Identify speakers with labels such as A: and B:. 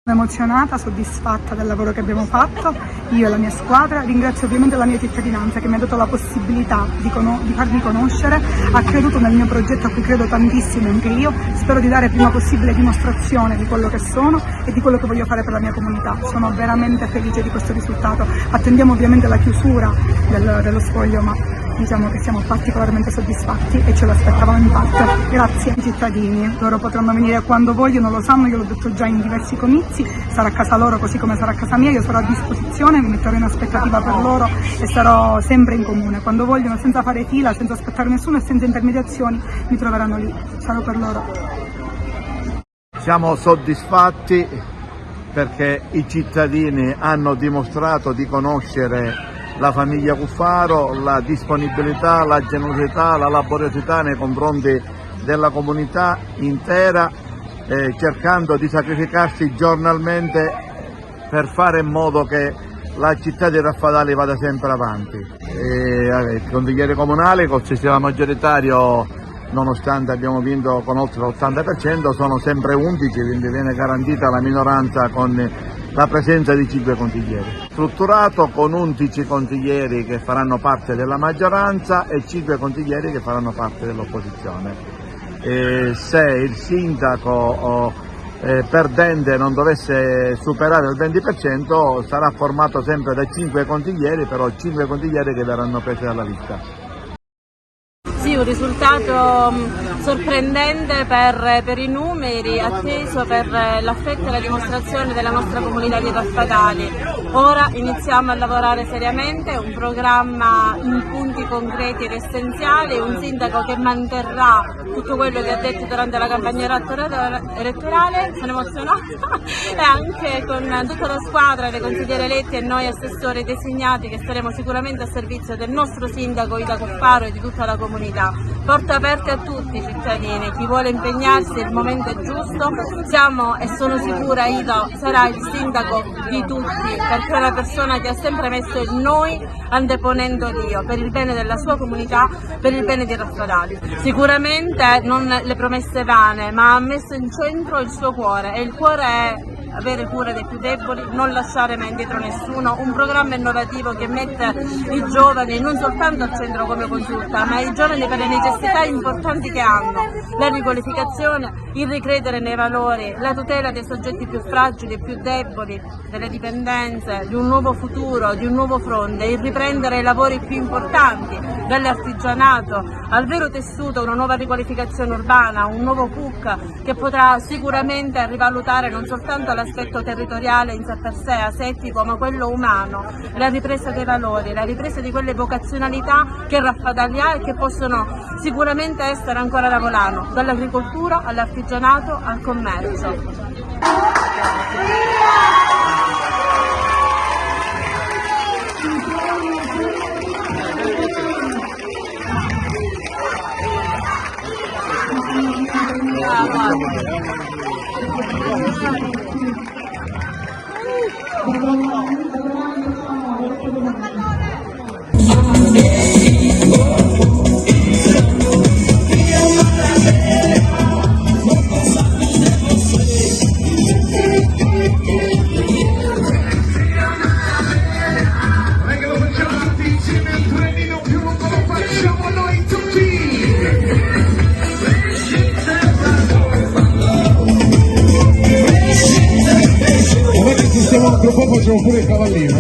A: Emozionata, soddisfatta del lavoro che abbiamo fatto, io e la mia squadra. Ringrazio ovviamente la mia cittadinanza che mi ha dato la possibilità di farmi conoscere, ha creduto nel mio progetto a cui credo tantissimo anche io. Spero di dare prima possibile dimostrazione di quello che sono e di quello che voglio fare per la mia comunità. Sono veramente felice di questo risultato. Attendiamo ovviamente la chiusura dello spoglio, ma diciamo che siamo particolarmente soddisfatti e ce lo aspettavamo in parte. Grazie ai cittadini, loro potranno venire quando vogliono, lo sanno, io l'ho detto già in diversi comizi, sarà a casa loro così come sarà a casa mia, io sarò a disposizione, mi metterò in aspettativa per loro e sarò sempre in comune. Quando vogliono, senza fare fila, senza aspettare nessuno e senza intermediazioni, mi troveranno lì, sarò per loro.
B: Siamo soddisfatti perché i cittadini hanno dimostrato di conoscere la famiglia Cuffaro, la disponibilità, la generosità, la laboriosità nei confronti della comunità intera, cercando di sacrificarsi giornalmente per fare in modo che la città di Raffadali vada sempre avanti. Il consigliere comunale col sistema maggioritario, nonostante abbiamo vinto con oltre l'80%, sono sempre 11, quindi viene garantita la minoranza con la presenza di 5 consiglieri. Strutturato con 11 consiglieri che faranno parte della maggioranza e 5 consiglieri che faranno parte dell'opposizione. Se il sindaco perdente non dovesse superare il 20%, sarà formato sempre da 5 consiglieri, però 5 consiglieri che verranno presi dalla lista.
C: Sì, un risultato sorprendente per i numeri, atteso per l'affetto e la dimostrazione della nostra comunità di Raffadali. Ora iniziamo a lavorare seriamente, un programma in punti concreti ed essenziali, un sindaco che manterrà tutto quello che ha detto durante la campagna elettorale, sono emozionata, e anche con tutta la squadra dei consiglieri eletti e noi assessori designati che saremo sicuramente a servizio del nostro sindaco Ida Cuffaro e di tutta la comunità. Porte aperte a tutti i cittadini, chi vuole impegnarsi, il momento è giusto, siamo e sono sicura Ida sarà il sindaco di tutti, perché è una persona che ha sempre messo il noi anteponendo Dio, per il bene della sua comunità, per il bene di Raffadali. Sicuramente non le promesse vane, ma ha messo in centro il suo cuore, e il cuore è avere cura dei più deboli, non lasciare mai indietro nessuno, un programma innovativo che mette i giovani non soltanto al centro come consulta, ma i giovani per le necessità importanti che hanno, la riqualificazione, il ricredere nei valori, la tutela dei soggetti più fragili e più deboli, delle dipendenze, di un nuovo futuro, di un nuovo fronte, il riprendere i lavori più importanti, dall'artigianato al vero tessuto, una nuova riqualificazione urbana, un nuovo PUC che potrà sicuramente rivalutare non soltanto l'aspetto territoriale in sé per sé, asettico, ma quello umano, la ripresa dei valori, la ripresa di quelle vocazionalità che Raffadali ha e che possono sicuramente essere ancora da volano, dall'agricoltura all'artigianato al commercio.
D: Tra poco facciamo pure il cavallino.